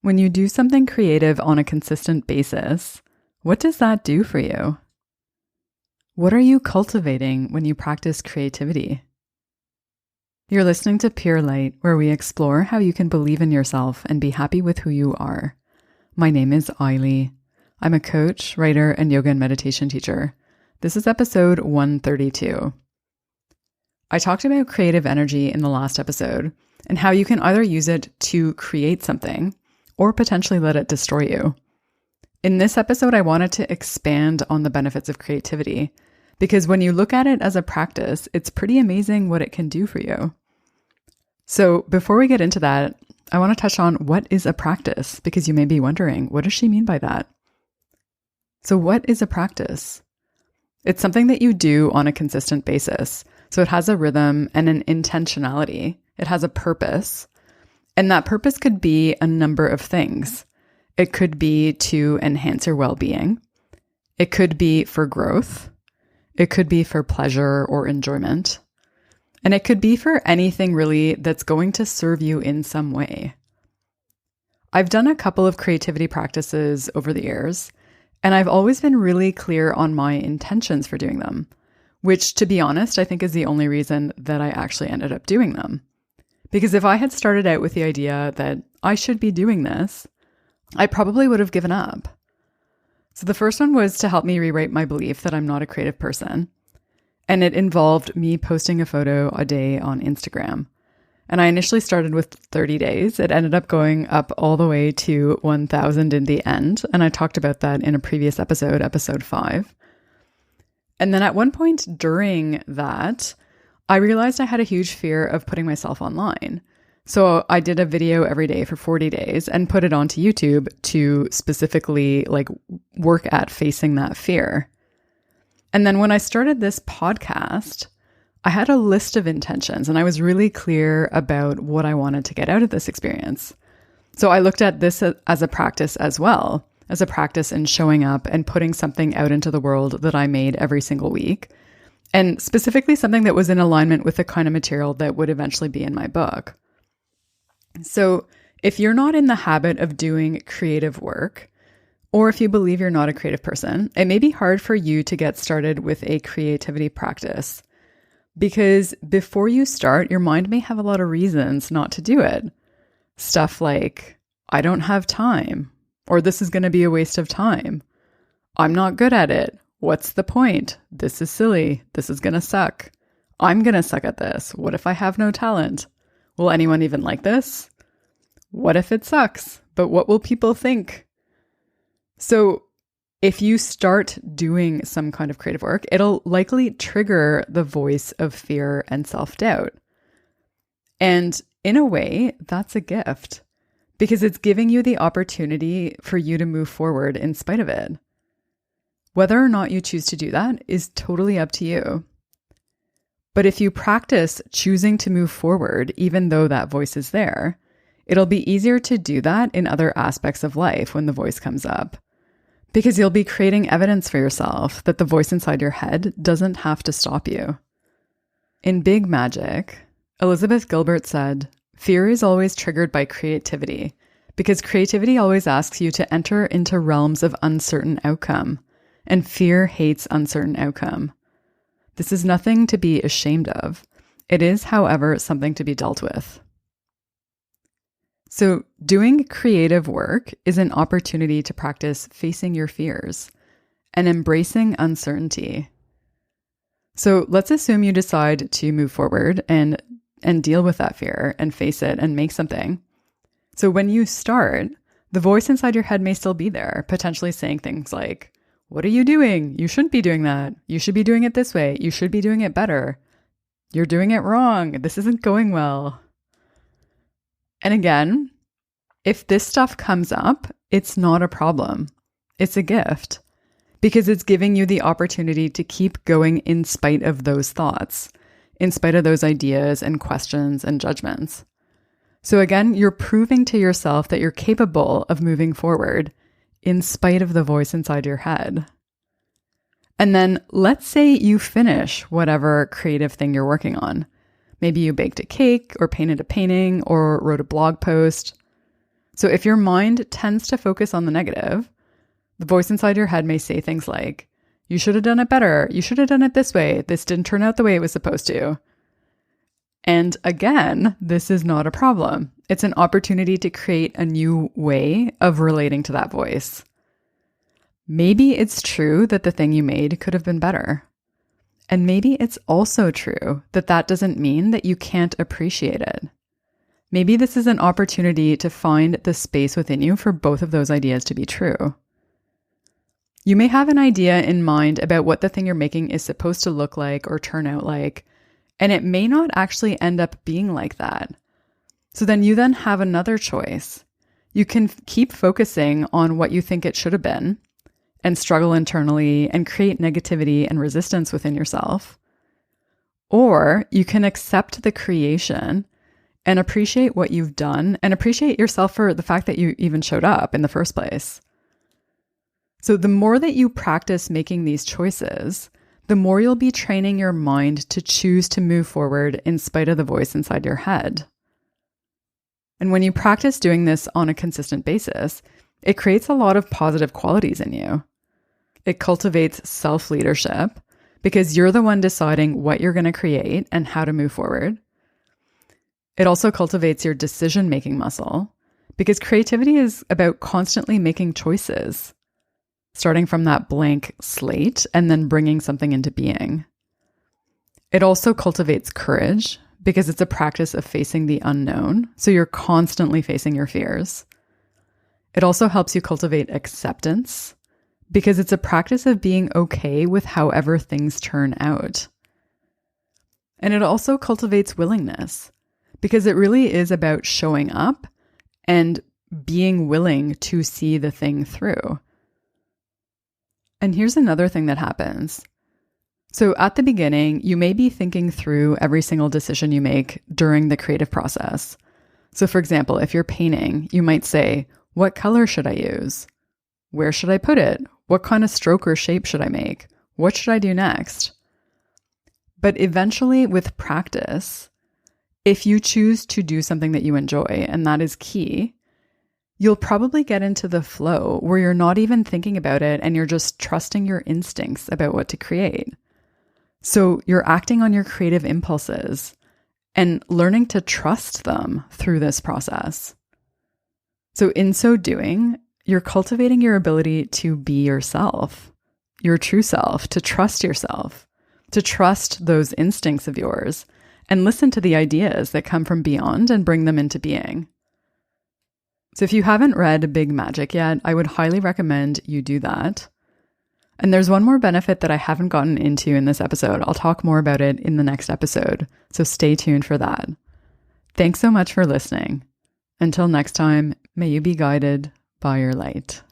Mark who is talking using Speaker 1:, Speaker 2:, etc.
Speaker 1: When you do something creative on a consistent basis, what does that do for you? What are you cultivating when you practice creativity? You're listening to Pure Light, where we explore how you can believe in yourself and be happy with who you are. My name is Ailey. I'm a coach, writer, and yoga and meditation teacher. This is episode 132. I talked about creative energy in the last episode and how you can either use it to create something or potentially let it destroy you. In this episode, I wanted to expand on the benefits of creativity because when you look at it as a practice, it's pretty amazing what it can do for you. So before we get into that, I want to touch on what is a practice, because you may be wondering, what does she mean by that? So what is a practice? It's something that you do on a consistent basis. So it has a rhythm and an intentionality. It has a purpose. And that purpose could be a number of things. It could be to enhance your well-being. It could be for growth. It could be for pleasure or enjoyment. And it could be for anything really that's going to serve you in some way. I've done a couple of creativity practices over the years, and I've always been really clear on my intentions for doing them, which, to be honest, I think is the only reason that I actually ended up doing them. Because if I had started out with the idea that I should be doing this, I probably would have given up. So the first one was to help me rewrite my belief that I'm not a creative person. And it involved me posting a photo a day on Instagram. And I initially started with 30 days. It ended up going up all the way to 1,000 in the end. And I talked about that in a previous episode, episode 5. And then at one point during that, I realized I had a huge fear of putting myself online. So I did a video every day for 40 days and put it onto YouTube to specifically work at facing that fear. And then when I started this podcast, I had a list of intentions and I was really clear about what I wanted to get out of this experience. So I looked at this as a practice as well, as a practice in showing up and putting something out into the world that I made every single week. And specifically something that was in alignment with the kind of material that would eventually be in my book. So if you're not in the habit of doing creative work, or if you believe you're not a creative person, it may be hard for you to get started with a creativity practice. Because before you start, your mind may have a lot of reasons not to do it. Stuff like, I don't have time, or this is going to be a waste of time. I'm not good at it. What's the point? This is silly. This is going to suck. I'm going to suck at this. What if I have no talent? Will anyone even like this? What if it sucks? But what will people think? So if you start doing some kind of creative work, it'll likely trigger the voice of fear and self-doubt. And in a way, that's a gift because it's giving you the opportunity for you to move forward in spite of it. Whether or not you choose to do that is totally up to you. But if you practice choosing to move forward, even though that voice is there, it'll be easier to do that in other aspects of life when the voice comes up. Because you'll be creating evidence for yourself that the voice inside your head doesn't have to stop you. In Big Magic, Elizabeth Gilbert said, "Fear is always triggered by creativity, because creativity always asks you to enter into realms of uncertain outcome. And fear hates uncertain outcome. This is nothing to be ashamed of. It is, however, something to be dealt with." So doing creative work is an opportunity to practice facing your fears and embracing uncertainty. So let's assume you decide to move forward and deal with that fear and face it and make something. So when you start, the voice inside your head may still be there, potentially saying things like, "What are you doing? You shouldn't be doing that. You should be doing it this way. You should be doing it better. You're doing it wrong. This isn't going well." And again, if this stuff comes up, it's not a problem. It's a gift because it's giving you the opportunity to keep going in spite of those thoughts, in spite of those ideas and questions and judgments. So again, you're proving to yourself that you're capable of moving forward in spite of the voice inside your head. And then let's say you finish whatever creative thing you're working on. Maybe you baked a cake or painted a painting or wrote a blog post. So if your mind tends to focus on the negative, the voice inside your head may say things like, you should have done it better. You should have done it this way. This didn't turn out the way it was supposed to. And again, this is not a problem. It's an opportunity to create a new way of relating to that voice. Maybe it's true that the thing you made could have been better. And maybe it's also true that that doesn't mean that you can't appreciate it. Maybe this is an opportunity to find the space within you for both of those ideas to be true. You may have an idea in mind about what the thing you're making is supposed to look like or turn out like, and it may not actually end up being like that. So then you have another choice. You can keep focusing on what you think it should have been and struggle internally and create negativity and resistance within yourself. Or you can accept the creation and appreciate what you've done and appreciate yourself for the fact that you even showed up in the first place. So the more that you practice making these choices, the more you'll be training your mind to choose to move forward in spite of the voice inside your head. And when you practice doing this on a consistent basis, it creates a lot of positive qualities in you. It cultivates self-leadership because you're the one deciding what you're going to create and how to move forward. It also cultivates your decision-making muscle because creativity is about constantly making choices, starting from that blank slate and then bringing something into being. It also cultivates courage because it's a practice of facing the unknown. So you're constantly facing your fears. It also helps you cultivate acceptance because it's a practice of being okay with however things turn out. And it also cultivates willingness because it really is about showing up and being willing to see the thing through. And here's another thing that happens. So at the beginning, you may be thinking through every single decision you make during the creative process. So for example, if you're painting, you might say, what color should I use? Where should I put it? What kind of stroke or shape should I make? What should I do next? But eventually with practice, if you choose to do something that you enjoy, and that is key, you'll probably get into the flow where you're not even thinking about it and you're just trusting your instincts about what to create. So you're acting on your creative impulses and learning to trust them through this process. So in so doing, you're cultivating your ability to be yourself, your true self, to trust yourself, to trust those instincts of yours and listen to the ideas that come from beyond and bring them into being. So if you haven't read Big Magic yet, I would highly recommend you do that. And there's one more benefit that I haven't gotten into in this episode. I'll talk more about it in the next episode, so stay tuned for that. Thanks so much for listening. Until next time, may you be guided by your light.